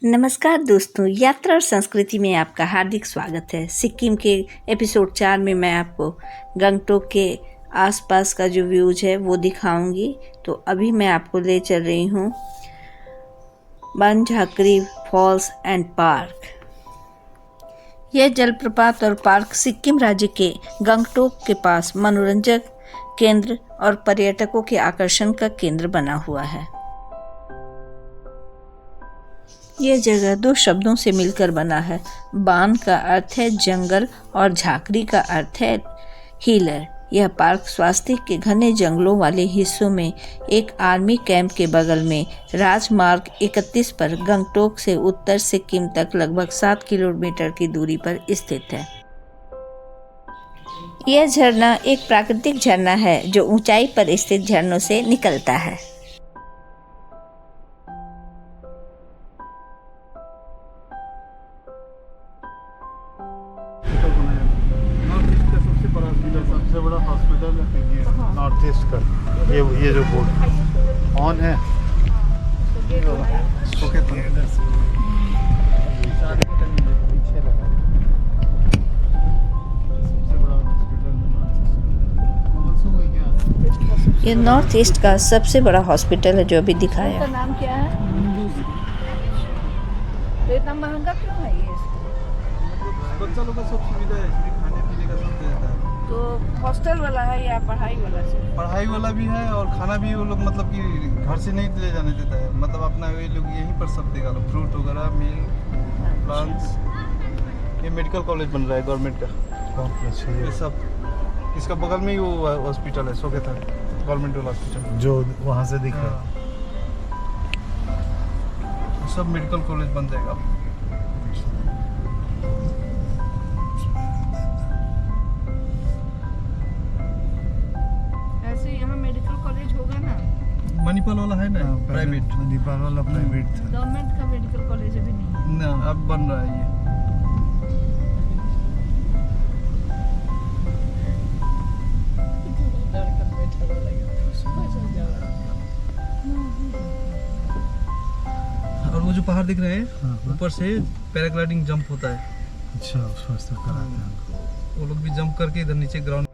नमस्कार दोस्तों, यात्रा और संस्कृति में आपका हार्दिक स्वागत है। सिक्किम के एपिसोड 4 में मैं आपको गंगटोक के आसपास का जो व्यूज है वो दिखाऊंगी। तो अभी मैं आपको ले चल रही हूँ बनझाकरी फॉल्स एंड पार्क। यह जलप्रपात और पार्क सिक्किम राज्य के गंगटोक के पास मनोरंजक केंद्र और पर्यटकों के आकर्षण का केंद्र बना हुआ है। यह जगह दो शब्दों से मिलकर बना है। बान का अर्थ है जंगल और झाकरी का अर्थ है हीलर। यह पार्क स्वास्थ्य के घने जंगलों वाले हिस्सों में एक आर्मी कैंप के बगल में राजमार्ग 31 पर गंगटोक से उत्तर सिक्किम तक लगभग 7 किलोमीटर की दूरी पर स्थित है। यह झरना एक प्राकृतिक झरना है जो ऊंचाई पर स्थित झरनों से निकलता है। सबसे बड़ा हॉस्पिटल है नॉर्थ ईस्ट का। ये जो बोर्ड ऑन है ये नॉर्थ ईस्ट का सबसे बड़ा हॉस्पिटल है जो अभी दिखाया। का नाम क्या है? तो इतना महंगा क्यों है ये? बच्चा लोग का सब सुविधा है, इसमें खाने पीने का सब रहता है। तो हॉस्टल वाला है या पढ़ाई वाला से? पढ़ाई वाला भी है और खाना भी वो लोग मतलब कि घर से नहीं ले जाने देता है। मतलब अपना वे लोग यहीं पर सब देगा, फ्रूट वगैरह, मील, लंच। ये मेडिकल कॉलेज बन रहा है गवर्नमेंट का। ये सब इसका बगल में ही वो हॉस्पिटल है, सोकेता गवर्नमेंट वाला हॉस्पिटल जो वहाँ से दिख रहा है। सब मेडिकल कॉलेज बन जाएगा। ऐसे यहाँ मेडिकल कॉलेज होगा ना? मणिपाल वाला है ना, प्राइवेट। मणिपाल वाला प्राइवेट था। गवर्नमेंट का मेडिकल कॉलेज अभी नहीं है ना, अब बन रहा है ये। और वो जो पहाड़ दिख रहे हैं ऊपर से पैराग्लाइडिंग जंप होता है। अच्छा, उसको कराते हैं। वो लोग भी जंप करके इधर नीचे ग्राउंड।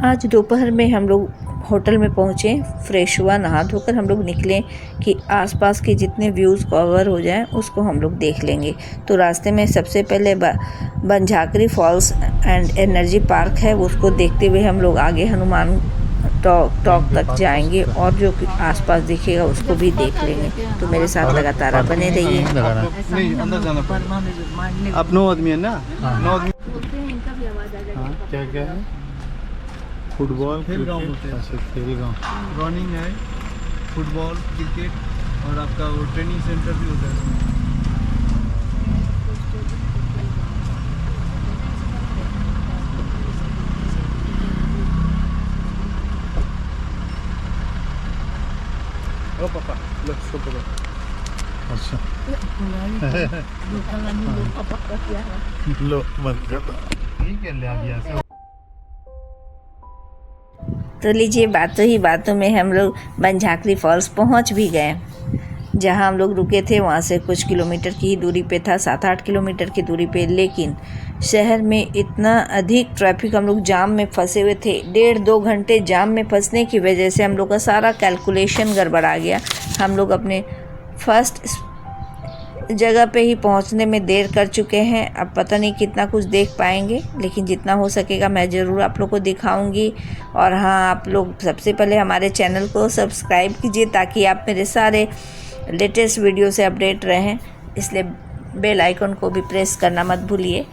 आज दोपहर में हम लोग होटल में पहुँचे, फ्रेश हुआ, नहा धोकर हम लोग निकले कि आसपास के जितने व्यूज़ कवर हो जाएं उसको हम लोग देख लेंगे। तो रास्ते में सबसे पहले बनझाकरी फॉल्स एंड एनर्जी पार्क है, उसको देखते हुए हम लोग आगे हनुमान टॉक तक जाएंगे और जो आसपास दिखेगा उसको भी देख लेंगे। तो मेरे साथ लगातार आप बने रहिए। नहीं, अंदर जाना पड़ेगा। आप 9 आदमी है ना? 9 आदमी। बोलते हैं, इनका भी आवाज आ जाएगा। क्या क्या है? फुटबॉल, खेल ग्राउंड होते हैं। अच्छा, खेल ग्राउंड। रनिंग है, फुटबॉल, क्रिकेट और आपका वो ट्रेनिंग सेंटर भी होता है इसमें। ओ पापा, लेट्स गो पापा। अच्छा, लो बंद कर दो। ठीक है, ले आ गया से। तो लीजिए, बातों ही बातों में हम लोग बनझाकरी फॉल्स पहुंच भी गए। जहां हम लोग रुके थे वहां से कुछ किलोमीटर की ही दूरी पे था, 7-8 किलोमीटर की दूरी पे। लेकिन शहर में इतना अधिक ट्रैफिक, हम लोग जाम में फंसे हुए थे। 1.5-2 घंटे जाम में फंसने की वजह से हम लोग का सारा कैलकुलेशन गड़बड़ा गया। हम लोग अपने फर्स्ट जगह पे ही पहुंचने में देर कर चुके हैं। अब पता नहीं कितना कुछ देख पाएंगे, लेकिन जितना हो सकेगा मैं ज़रूर आप लोग को दिखाऊंगी। और हाँ, आप लोग सबसे पहले हमारे चैनल को सब्सक्राइब कीजिए ताकि आप मेरे सारे लेटेस्ट वीडियो से अपडेट रहें। इसलिए बेल आइकन को भी प्रेस करना मत भूलिए।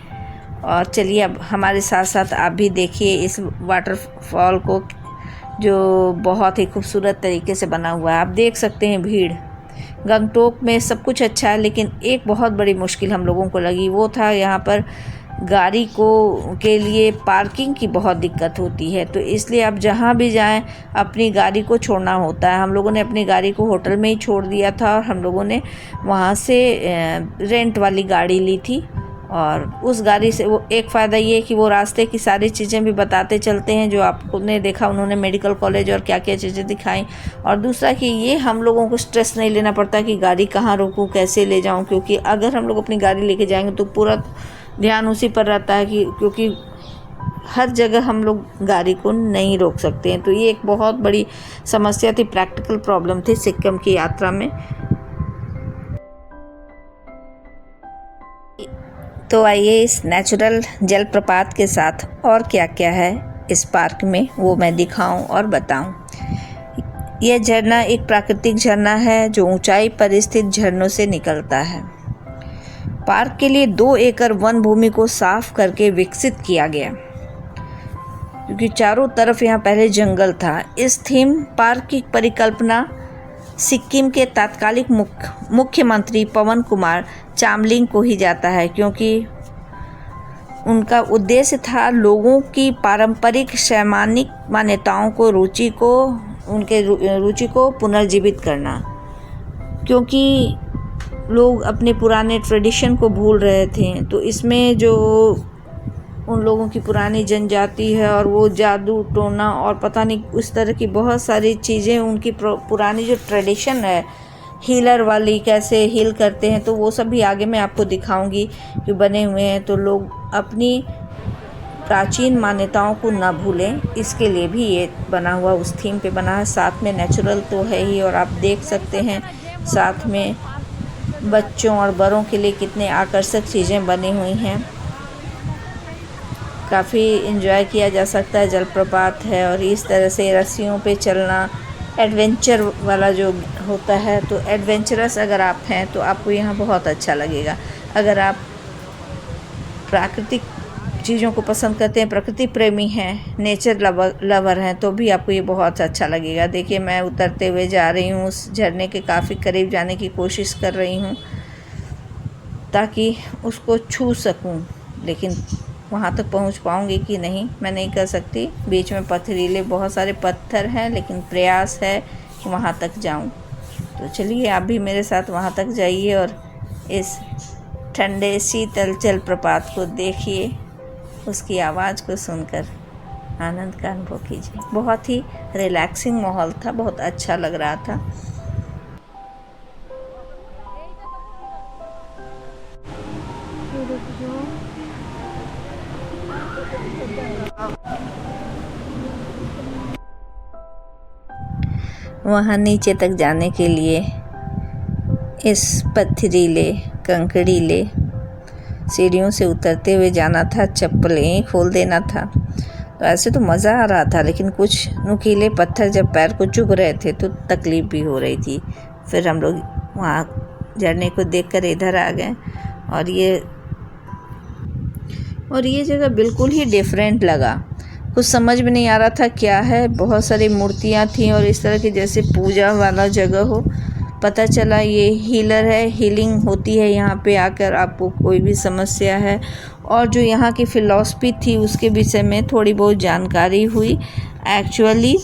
और चलिए, अब हमारे साथ साथ आप भी देखिए इस वाटरफॉल को, जो बहुत ही खूबसूरत तरीके से बना हुआ है। आप देख सकते हैं भीड़। गंगटोक में सब कुछ अच्छा है, लेकिन एक बहुत बड़ी मुश्किल हम लोगों को लगी, वो था यहाँ पर गाड़ी के लिए पार्किंग की बहुत दिक्कत होती है। तो इसलिए आप जहाँ भी जाएं अपनी गाड़ी को छोड़ना होता है। हम लोगों ने अपनी गाड़ी को होटल में ही छोड़ दिया था और हम लोगों ने वहाँ से रेंट वाली गाड़ी ली थी और उस गाड़ी से वो एक फ़ायदा ये है कि वो रास्ते की सारी चीज़ें भी बताते चलते हैं जो आपने देखा, उन्होंने मेडिकल कॉलेज और क्या क्या चीज़ें दिखाई। और दूसरा कि ये हम लोगों को स्ट्रेस नहीं लेना पड़ता कि गाड़ी कहाँ रोकूं, कैसे ले जाऊं, क्योंकि अगर हम लोग अपनी गाड़ी लेके जाएंगे तो पूरा ध्यान उसी पर रहता है कि क्योंकि हर जगह हम लोग गाड़ी को नहीं रोक सकते हैं। तो ये एक बहुत बड़ी समस्या थी, प्रैक्टिकल प्रॉब्लम थी सिक्किम की यात्रा में। तो आइए इस नेचुरल जलप्रपात के साथ और क्या क्या है इस पार्क में वो मैं दिखाऊं और बताऊं। यह झरना एक प्राकृतिक झरना है जो ऊंचाई पर स्थित झरनों से निकलता है। पार्क के लिए 2 एकड़ वन भूमि को साफ करके विकसित किया गया, क्योंकि चारों तरफ यहाँ पहले जंगल था। इस थीम पार्क की परिकल्पना सिक्किम के तत्कालिक मुख्यमंत्री पवन कुमार चामलिंग को ही जाता है, क्योंकि उनका उद्देश्य था लोगों की पारंपरिक शैक्षणिक मान्यताओं को उनके रुचि को पुनर्जीवित करना, क्योंकि लोग अपने पुराने ट्रेडिशन को भूल रहे थे। तो इसमें जो उन लोगों की पुरानी जनजाति है और वो जादू टोना और पता नहीं उस तरह की बहुत सारी चीज़ें, उनकी पुरानी जो ट्रेडिशन है हीलर वाली, कैसे हील करते हैं, तो वो सब भी आगे मैं आपको दिखाऊंगी कि बने हुए हैं। तो लोग अपनी प्राचीन मान्यताओं को ना भूलें, इसके लिए भी ये बना हुआ उस थीम पे बना है। साथ में नेचुरल तो है ही, और आप देख सकते हैं साथ में बच्चों और बड़ों के लिए कितने आकर्षक चीज़ें बनी हुई हैं। काफ़ी एंजॉय किया जा सकता है, जलप्रपात है और इस तरह से रस्सियों पे चलना एडवेंचर वाला जो होता है। तो एडवेंचरस अगर आप हैं तो आपको यहाँ बहुत अच्छा लगेगा। अगर आप प्राकृतिक चीज़ों को पसंद करते हैं, प्रकृति प्रेमी हैं, नेचर लवर हैं, तो भी आपको ये बहुत अच्छा लगेगा। देखिए मैं उतरते हुए जा रही हूँ, उस झरने के काफ़ी करीब जाने की कोशिश कर रही हूँ ताकि उसको छू सकूँ, लेकिन वहाँ तक पहुँच पाऊँगी कि नहीं मैं नहीं कह सकती। बीच में पथरीले बहुत सारे पत्थर हैं, लेकिन प्रयास है कि वहाँ तक जाऊँ। तो चलिए आप भी मेरे साथ वहाँ तक जाइए और इस ठंडे शीतल जलप्रपात को देखिए, उसकी आवाज़ को सुनकर आनंद का अनुभव कीजिए। बहुत ही रिलैक्सिंग माहौल था, बहुत अच्छा लग रहा था। वहाँ नीचे तक जाने के लिए इस पथरीले कंकड़ीले सीढ़ियों से उतरते हुए जाना था, चप्पलें ही खोल देना था। तो ऐसे तो मज़ा आ रहा था, लेकिन कुछ नुकीले पत्थर जब पैर को चुभ रहे थे तो तकलीफ़ भी हो रही थी। फिर हम लोग वहाँ झरने को देखकर इधर आ गए और ये जगह बिल्कुल ही डिफरेंट लगा। कुछ समझ में नहीं आ रहा था क्या है, बहुत सारी मूर्तियाँ थी और इस तरह की जैसे पूजा वाला जगह हो। पता चला ये हीलर है, हीलिंग होती है यहाँ पे आकर, आपको कोई भी समस्या है। और जो यहाँ की फ़िलॉसफी थी उसके विषय में थोड़ी बहुत जानकारी हुई। एक्चुअली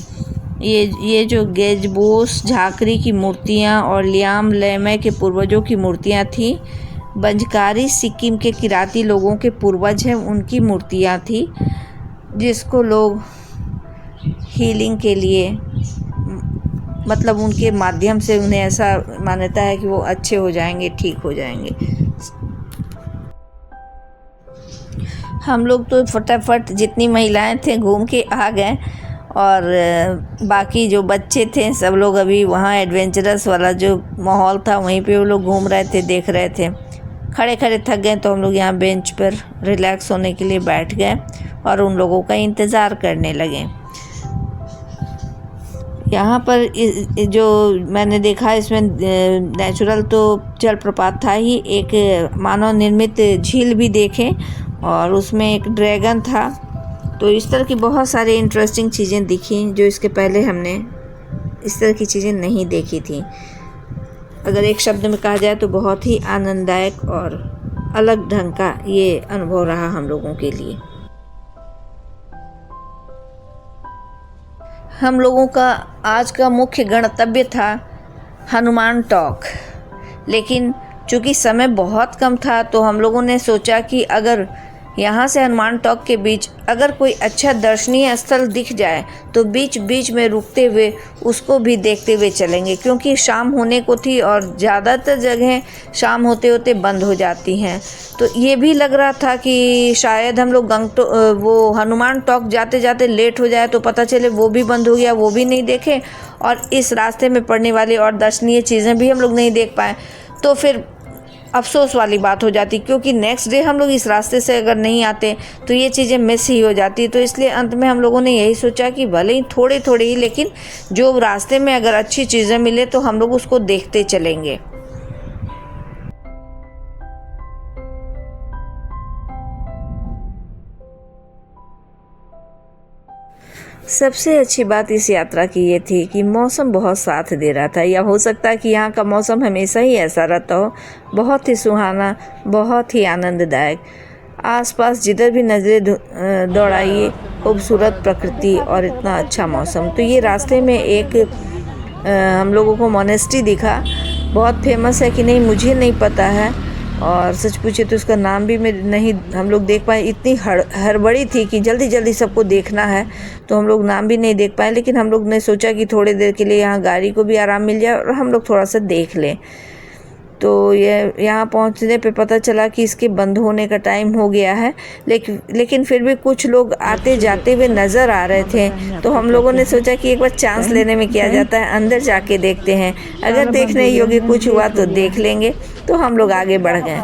ये जो गेजबोस झाकरी की मूर्तियाँ और लियाम लेमे के पूर्वजों की मूर्तियाँ थी, बंजकारी सिक्किम के किराती लोगों के पूर्वज हैं, उनकी मूर्तियाँ थी, जिसको लोग हीलिंग के लिए मतलब उनके माध्यम से उन्हें ऐसा मान्यता है कि वो अच्छे हो जाएंगे, ठीक हो जाएंगे। हम लोग तो फटाफट जितनी महिलाएं थे घूम के आ गए और बाकी जो बच्चे थे सब लोग अभी वहाँ एडवेंचरस वाला जो माहौल था वहीं पे वो लोग घूम रहे थे, देख रहे थे। खड़े खड़े थक गए तो हम लोग यहाँ बेंच पर रिलैक्स होने के लिए बैठ गए और उन लोगों का इंतज़ार करने लगे। यहाँ पर जो मैंने देखा इसमें नेचुरल तो जलप्रपात था ही, एक मानव निर्मित झील भी देखे और उसमें एक ड्रैगन था। तो इस तरह की बहुत सारी इंटरेस्टिंग चीज़ें दिखी जो इसके पहले हमने इस तरह की चीज़ें नहीं देखी थी। अगर एक शब्द में कहा जाए तो बहुत ही आनंददायक और अलग ढंग का ये अनुभव रहा हम लोगों के लिए। हम लोगों का आज का मुख्य गंतव्य था हनुमान टॉक, लेकिन चूँकि समय बहुत कम था तो हम लोगों ने सोचा कि अगर यहाँ से हनुमान टॉक के बीच अगर कोई अच्छा दर्शनीय स्थल दिख जाए तो बीच बीच में रुकते हुए उसको भी देखते हुए चलेंगे, क्योंकि शाम होने को थी और ज़्यादातर जगहें शाम होते होते बंद हो जाती हैं। तो ये भी लग रहा था कि शायद हम लोग वो हनुमान टॉक जाते जाते लेट हो जाए तो पता चले वो भी बंद हो गया, वो भी नहीं देखें और इस रास्ते में पड़ने वाली और दर्शनीय चीज़ें भी हम लोग नहीं देख पाए, तो फिर अफसोस वाली बात हो जाती, क्योंकि नेक्स्ट डे हम लोग इस रास्ते से अगर नहीं आते तो ये चीज़ें मिस ही हो जाती। तो इसलिए अंत में हम लोगों ने यही सोचा कि भले ही थोड़े थोड़े ही, लेकिन जो रास्ते में अगर अच्छी चीज़ें मिले तो हम लोग उसको देखते चलेंगे। सबसे अच्छी बात इस यात्रा की ये थी कि मौसम बहुत साथ दे रहा था, या हो सकता है कि यहाँ का मौसम हमेशा ही ऐसा रहता हो, बहुत ही सुहाना, बहुत ही आनंददायक। आसपास जिधर भी नज़रें दौड़ाइए खूबसूरत प्रकृति और इतना अच्छा मौसम। तो ये रास्ते में एक हम लोगों को मोनेस्ट्री दिखा, बहुत फेमस है कि नहीं मुझे नहीं पता है, और सच पूछे तो उसका नाम भी नहीं हम लोग देख पाए। इतनी हड़बड़ी थी कि जल्दी जल्दी सबको देखना है तो हम लोग नाम भी नहीं देख पाए, लेकिन हम लोग ने सोचा कि थोड़ी देर के लिए यहाँ गाड़ी को भी आराम मिल जाए और हम लोग थोड़ा सा देख लें। तो ये यहाँ पहुँचने पे पता चला कि इसके बंद होने का टाइम हो गया है, लेकिन फिर भी कुछ लोग आते जाते हुए नज़र आ रहे थे। तो हम लोगों ने सोचा कि एक बार चांस लेने में क्या जाता है, अंदर जाके देखते हैं, अगर देखने योग्य कुछ हुआ तो देख लेंगे। तो हम लोग आगे बढ़ गए।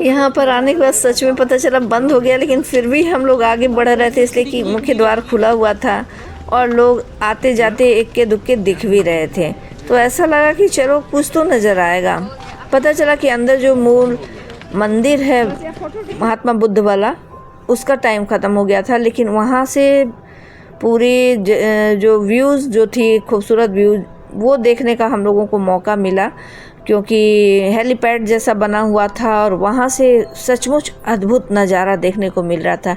यहाँ पर आने के बाद सच में पता चला बंद हो गया, लेकिन फिर भी हम लोग आगे बढ़ रहे थे, इसलिए कि मुख्य द्वार खुला हुआ था और लोग आते जाते इक्के दुक्के दिख भी रहे थे। तो ऐसा लगा कि चलो कुछ तो नज़र आएगा। पता चला कि अंदर जो मूल मंदिर है महात्मा बुद्ध वाला, उसका टाइम ख़त्म हो गया था, लेकिन वहाँ से पूरी जो व्यूज़ जो थी, खूबसूरत व्यूज़, वो देखने का हम लोगों को मौका मिला, क्योंकि हेलीपैड जैसा बना हुआ था और वहाँ से सचमुच अद्भुत नज़ारा देखने को मिल रहा था।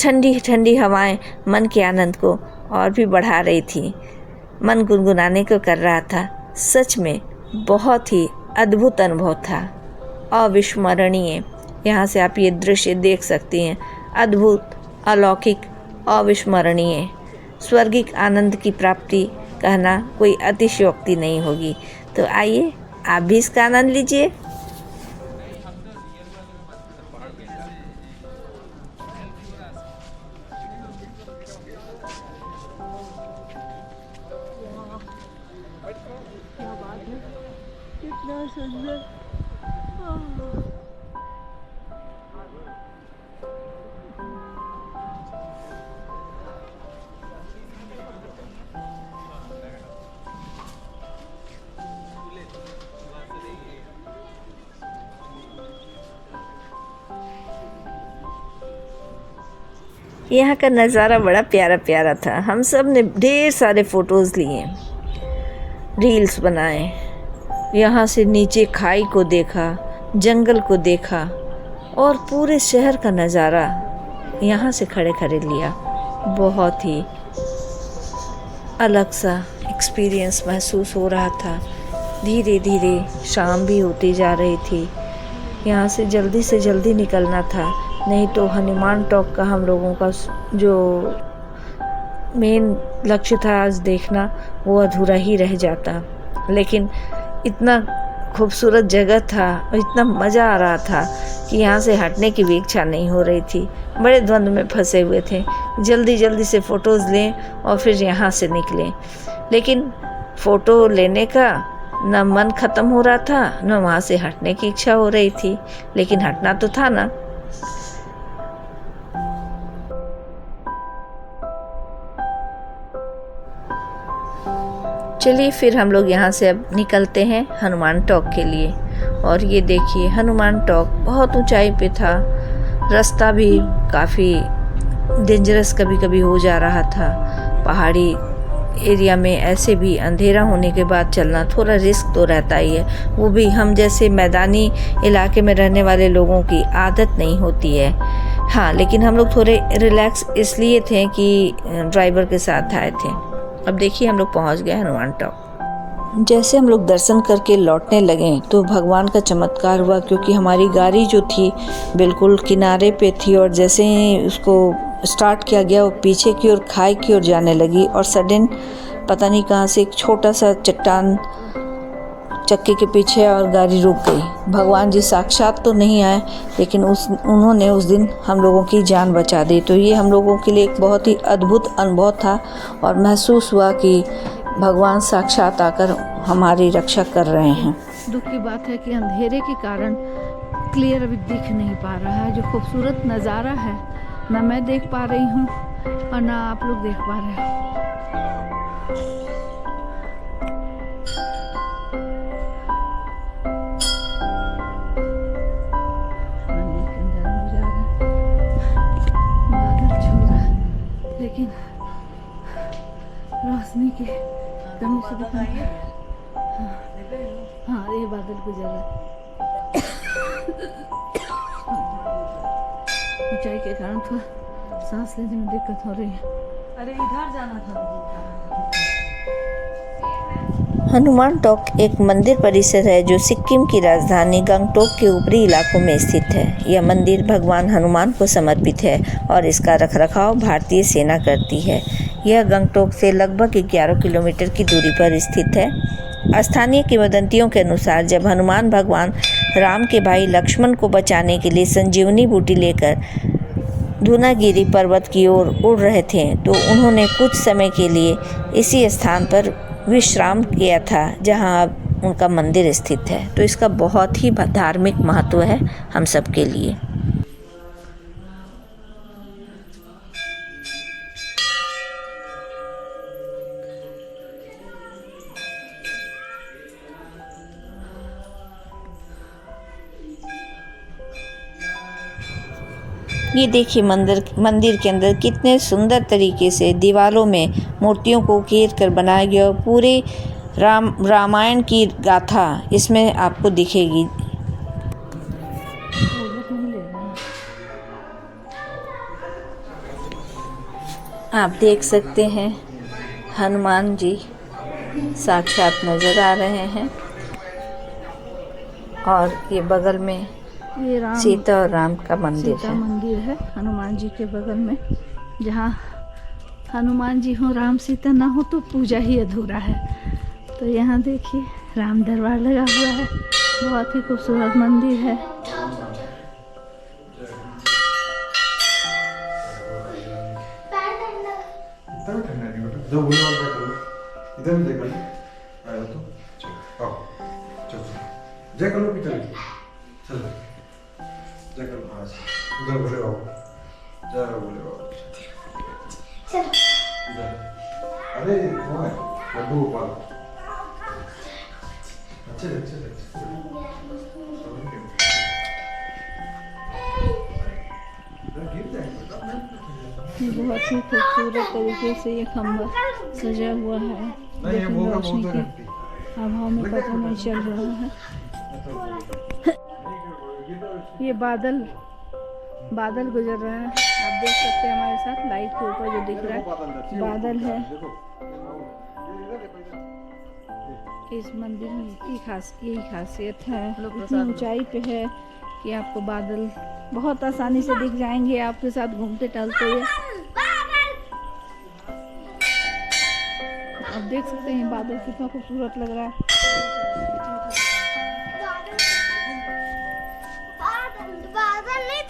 ठंडी ठंडी हवाएं मन के आनंद को और भी बढ़ा रही थी, मन गुनगुनाने को कर रहा था। सच में बहुत ही अद्भुत अनुभव था, अविस्मरणीय। यहाँ से आप ये दृश्य देख सकती हैं, अद्भुत, अलौकिक, अविस्मरणीय, स्वर्गिक आनंद की प्राप्ति कहना कोई अतिशयोक्ति नहीं होगी। तो आइए आप भी इसका आनंद लीजिए। कितना सुंदर। यहाँ का नज़ारा बड़ा प्यारा प्यारा था। हम सब ने ढेर सारे फ़ोटोज़ लिए, रील्स बनाए, यहाँ से नीचे खाई को देखा, जंगल को देखा और पूरे शहर का नज़ारा यहाँ से खड़े खड़े लिया। बहुत ही अलग सा एक्सपीरियंस महसूस हो रहा था। धीरे धीरे शाम भी होती जा रही थी। यहाँ से जल्दी निकलना था, नहीं तो हनुमान टॉक का हम लोगों का जो मेन लक्ष्य था आज देखना, वो अधूरा ही रह जाता। लेकिन इतना खूबसूरत जगह था और इतना मज़ा आ रहा था कि यहाँ से हटने की भी इच्छा नहीं हो रही थी। बड़े द्वंद्व में फंसे हुए थे, जल्दी से फ़ोटोज़ लें और फिर यहाँ से निकलें। लेकिन फ़ोटो लेने का न मन ख़त्म हो रहा था, न वहाँ से हटने की इच्छा हो रही थी, लेकिन हटना तो था ना। चलिए फिर हम लोग यहाँ से अब निकलते हैं हनुमान टॉक के लिए। और ये देखिए हनुमान टॉक बहुत ऊंचाई पे था, रास्ता भी काफ़ी डेंजरस कभी कभी हो जा रहा था। पहाड़ी एरिया में ऐसे भी अंधेरा होने के बाद चलना थोड़ा रिस्क तो रहता ही है, वो भी हम जैसे मैदानी इलाके में रहने वाले लोगों की आदत नहीं होती है। हाँ, लेकिन हम लोग थोड़े रिलैक्स इसलिए थे कि ड्राइवर के साथ आए थे। अब देखिए हम लोग पहुंच गए हनुमान टॉक। जैसे हम लोग दर्शन करके लौटने लगे तो भगवान का चमत्कार हुआ, क्योंकि हमारी गाड़ी जो थी बिल्कुल किनारे पे थी और जैसे ही उसको स्टार्ट किया गया वो पीछे की ओर खाई की ओर जाने लगी और सडन पता नहीं कहाँ से एक छोटा सा चट्टान चक्के के पीछे और गाड़ी रुक गई। भगवान जी साक्षात तो नहीं आए, लेकिन उन्होंने उस दिन हम लोगों की जान बचा दी। तो ये हम लोगों के लिए एक बहुत ही अद्भुत अनुभव था और महसूस हुआ कि भगवान साक्षात आकर हमारी रक्षा कर रहे हैं। दुख की बात है कि अंधेरे के कारण क्लियर अभी दिख नहीं पा रहा है। जो खूबसूरत नज़ारा है ना मैं देख पा रही हूँ और ना आप लोग देख पा रहे हो। लेकिन रोशनी के कमी से दिखा हाँ ये बादल गुजर रहा है। ऊंचाई के कारण थोड़ा सांस लेने में दिक्कत हो रही है। अरे इधर जाना था। हनुमान टॉक एक मंदिर परिसर है जो सिक्किम की राजधानी गंगटोक के ऊपरी इलाकों में स्थित है। यह मंदिर भगवान हनुमान को समर्पित है और इसका रखरखाव भारतीय सेना करती है। यह गंगटोक से लगभग 11 किलोमीटर की दूरी पर स्थित है। स्थानीय किंवदंतियों के अनुसार जब हनुमान भगवान राम के भाई लक्ष्मण को बचाने के लिए संजीवनी बूटी लेकर धूनागिरी पर्वत की ओर उड़ रहे थे तो उन्होंने कुछ समय के लिए इसी स्थान पर विश्राम किया था जहां अब उनका मंदिर स्थित है। तो इसका बहुत ही धार्मिक महत्व है हम सब के लिए। ये देखिए मंदिर के अंदर कितने सुंदर तरीके से दीवारों में मूर्तियों को घेर कर बनाया गया। पूरे रामायण की गाथा इसमें आपको दिखेगी। आप देख सकते हैं हनुमान जी साक्षात नजर आ रहे हैं और ये बगल में ये सीता और राम का मंदिर है। मंदिर है हनुमान जी के बगल में। जहाँ हनुमान जी हो राम सीता ना हो तो पूजा ही अधूरा है। तो यहाँ देखिए राम दरबार लगा हुआ है। बहुत ही खूबसूरत मंदिर है। उधर बोले बाबू जा बोले बाबू अरे कौन है लड्डू गोपाल अच्छे बहुत ही खूबसूरत तरीके से ये खम्बा सजा हुआ है। लेकिन रोशनी के अभाव में पता नहीं चल रहा है। ये बादल गुजर रहे हैं। आप देख सकते हैं हमारे साथ लाइट के ऊपर जो दिख रहा है बादल है। इस मंदिर में यही खासियत है। इतनी ऊंचाई पे है कि आपको बादल बहुत आसानी से दिख जाएंगे आपके साथ घूमते टहलते हुए। आप देख सकते हैं बादल कितना खूबसूरत लग रहा है।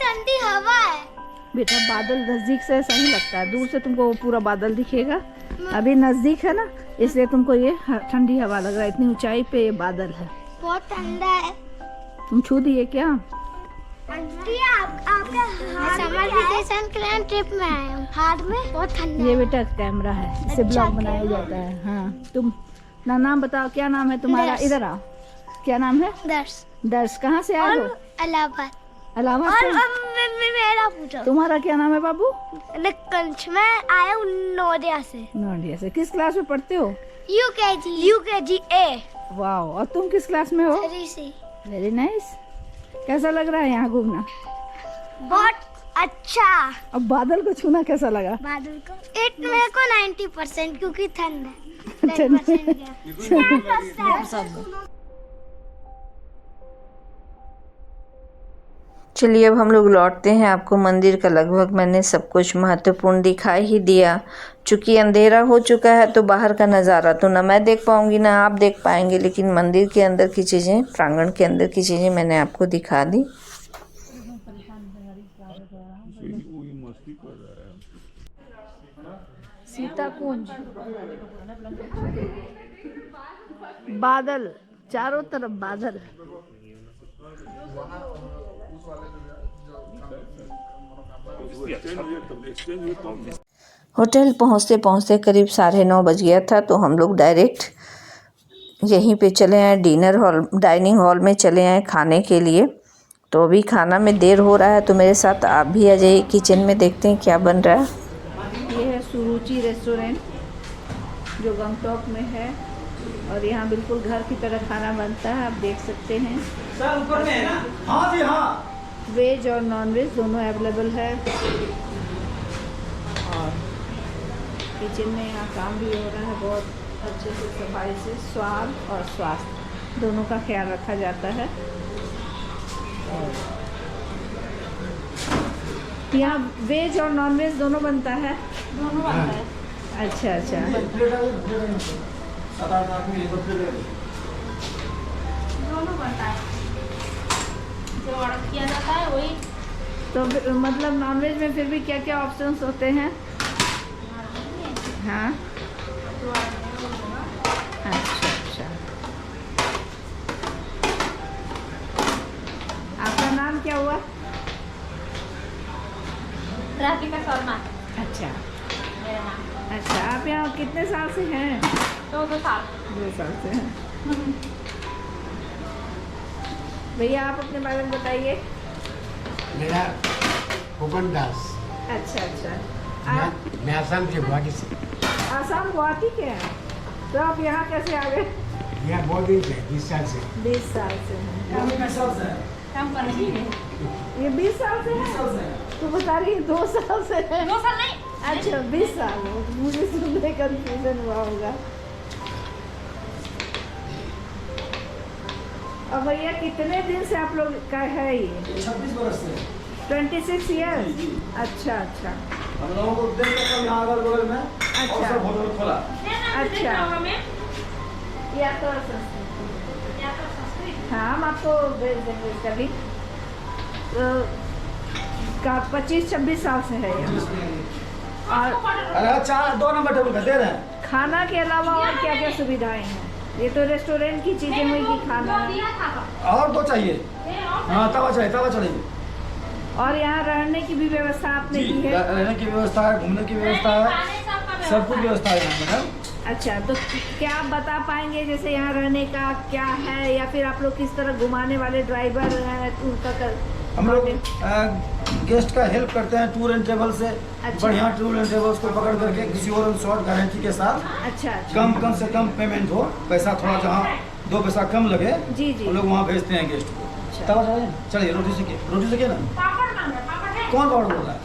ठंडी हवा है बेटा। बादल नजदीक से ऐसा नहीं लगता है, दूर से तुमको पूरा बादल दिखेगा। अभी नजदीक है ना, इसलिए तुमको ये ठंडी हवा लग रहा है। इतनी ऊंचाई पे ये बादल है। बहुत ठंडा है। तुम छू दिए क्या? आंटी आपके समर वेकेशन के लिए ट्रिप में आए हूँ। हाथ में बहुत ठंडा। ये बेटा कैमरा है, इससे ब्लॉग बनाया जाता है। हाँ तुम नाम बताओ, क्या नाम है तुम्हारा? इधर आओ। क्या नाम है? दर्श। कहाँ से आए हो? इलाहाबाद। इलाहाबाद से? मेरा पूछो। तुम्हारा क्या नाम है बाबू? मैं आया हूँ नोएडा से। नोएडा से। किस क्लास में पढ़ते हो? यूकेजी ए। वाह। और तुम किस क्लास में हो? 3C। Very nice. कैसा लग रहा है यहाँ घूमना? बहुत अच्छा। अब बादल को छूना कैसा लगा? बादल को मेरे को 90% क्योंकि ठंड है। चलिए अब हम लोग लौटते हैं। आपको मंदिर का लगभग मैंने सब कुछ महत्वपूर्ण दिखाई ही दिया। चूँकि अंधेरा हो चुका है तो बाहर का नज़ारा तो ना मैं देख पाऊँगी ना आप देख पाएंगे, लेकिन मंदिर के अंदर की चीज़ें, प्रांगण के अंदर की चीज़ें मैंने आपको दिखा दी। सीता कुंज, बादल चारों तरफ बादल। होटल पहुंचते पहुंचते करीब 9:30 बज गया था, तो हम लोग डायरेक्ट यहीं पे चले आए डाइनिंग हॉल में चले आए खाने के लिए। तो अभी खाना में देर हो रहा है, तो मेरे साथ आप भी आ जाइए किचन में, देखते हैं क्या बन रहा है। ये है सुरुचि रेस्टोरेंट जो गंगटोक में है, और यहाँ बिल्कुल घर की तरह खाना बनता है, आप देख सकते हैं। सर ऊपर में है ना? हाँ जी हाँ। वेज और नॉन वेज दोनों अवेलेबल है, और किचन में यहाँ काम भी हो रहा है बहुत अच्छे से, सफाई से। स्वाद और स्वास्थ्य दोनों का ख्याल रखा जाता है। यहाँ वेज और नॉन वेज दोनों बनता है? दोनों बनता है। अच्छा अच्छा। दोनों बनता है, जो ऑर्डर किया जाता है वही। तो मतलब नॉनवेज में फिर भी क्या क्या ऑप्शंस होते हैं? हाँ, अच्छा अच्छा। आपका नाम क्या हुआ? राधिका शर्मा अच्छा मेरा नाम। अच्छा। आप यहाँ कितने साल से हैं? 2 साल। 2 साल से हैं। भैया आप अपने बारे में बताइए। मेरा भूपन दास। अच्छा अच्छा। मैं आसाम से, गुवाहाटी से। आसाम गुवाहाटी के हैं? तो आप यहाँ कैसे आ गए? यहाँ बहुत दिन से, 20 साल से। 20 साल से हैं। काम कर रही है। ये 20 साल से है? तो बता रही है 2 साल से है। 2 साल नहीं। अच्छा 20 साल। मुझे सुनने कंफ्यूजन हुआ होगा। अब भैया कितने दिन से आप लोग का है ये? 26 वर्ष से। 26 ईयर्स। अच्छा अच्छा हम लोगों को देख कर यहाँ अगल बगल में और सब होटल खोला। अच्छा। या तो हाँ, हम आपको भेज देंगे कभी। तो 25-26 साल से है ये। और अरे अच्छा, 2 नंबर टेबल का दे रहे हैं। खाना के अलावा और क्या क्या सुविधाएं हैं? ये तो रेस्टोरेंट की चीजें हुई कि खाना है। और 2 चाहिए? हाँ, तवा चाहिए, तवा चलेगी। और यहाँ रहने की भी व्यवस्था आपने जी, की है? रहने की व्यवस्था है, घूमने की व्यवस्था है, सब कुछ व्यवस्था है यहाँ मैडम। अच्छा, तो क्या आप बता पाएंगे जैसे यहाँ रहने का क्या है, या फिर आप लोग किस तरह घुमाने वाले ड्राइवर हैं उनका हम लोग गेस्ट का हेल्प करते हैं टूर एंड ट्रेवल से। अच्छा। बढ़िया टूर एंड ट्रेवल्स को पकड़ करके किसी और शॉर्ट गारंटी के साथ अच्छा अच्छा। कम से कम पेमेंट हो, पैसा थोड़ा जहाँ 2 पैसा कम लगे, जी जी। हम लोग वहाँ भेजते हैं गेस्ट को। अच्छा। तवा चाहिए? चलिए रोटी सेकिए ना। कौन पापड़ बोल रहा है?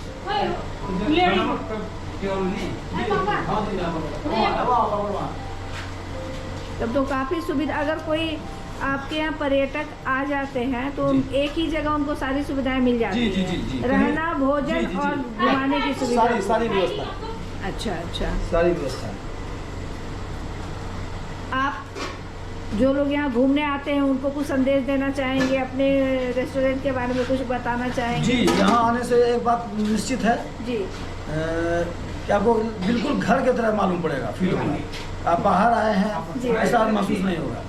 तब तो काफ़ी सुविधा। अगर कोई आपके यहाँ पर्यटक आ जाते हैं तो एक ही जगह उनको सारी सुविधाएं मिल जाती जी, जी, जी, जी। हैं, रहना, भोजन जी, जी, और जी। घुमाने की सुविधा। सारी व्यवस्था, अच्छा अच्छा। सारी व्यवस्था। आप जो लोग यहाँ घूमने आते हैं उनको कुछ संदेश देना चाहेंगे, अपने रेस्टोरेंट के बारे में कुछ बताना चाहेंगे? जी, यहाँ आने से एक बात निश्चित है जी। कि आपको बिल्कुल घर की तरह मालूम पड़ेगा, फील होगा। आप बाहर आए हैं ऐसा महसूस नहीं होगा।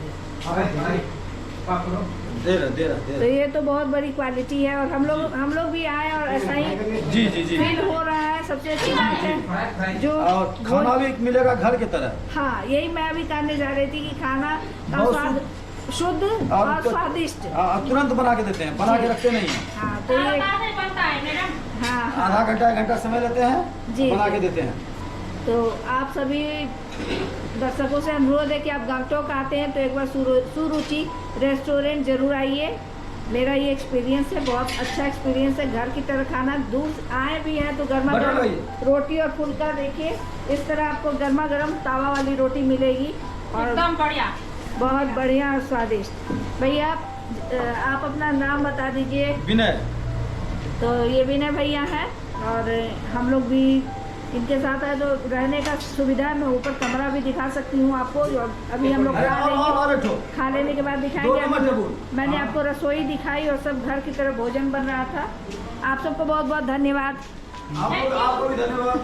दे रहा। तो ये तो बहुत बड़ी क्वालिटी है, और हम लोग भी आए और ऐसा ही जी जी जी फील हो रहा है। सबसे अच्छी बात है जो और खाना भी मिलेगा घर की तरह। हाँ, यही मैं अभी कहने जा रही थी कि खाना का बहुत स्वाद शुद्ध और स्वादिष्ट। तुरंत बना के देते हैं, बना के रखते नहीं हैं। हाँ, तो ये हाँ हाँ। आधा घंटा 1 घंटा समय लेते हैं, जी, बना के देते हैं। तो आप सभी दर्शकों से अनुरोध है कि आप गंगटोक आते हैं तो एक बार सुरुचि रेस्टोरेंट जरूर आइए। मेरा ये एक्सपीरियंस है, बहुत अच्छा एक्सपीरियंस है। घर की तरह खाना, दूर आए भी हैं तो गर्मा बढ़िया गर्म भाई। रोटी और फुल्का देखिए, इस तरह आपको गर्मा गर्म तावा वाली रोटी मिलेगी और एकदम बढ़िया। बहुत बढ़िया और स्वादिष्ट। भैया आप अपना नाम बता दीजिए। विनय। तो ये विनय भैया हैं और हम लोग भी इनके साथ है, तो रहने का सुविधा है। मैं ऊपर कमरा भी दिखा सकती हूँ आपको। अभी हम लोग खा लेंगे, खा लेने के बाद दिखाएंगे। मैंने आपको रसोई दिखाई और सब घर की तरह भोजन बन रहा था। आप सबको बहुत बहुत धन्यवाद। आपको भी धन्यवाद।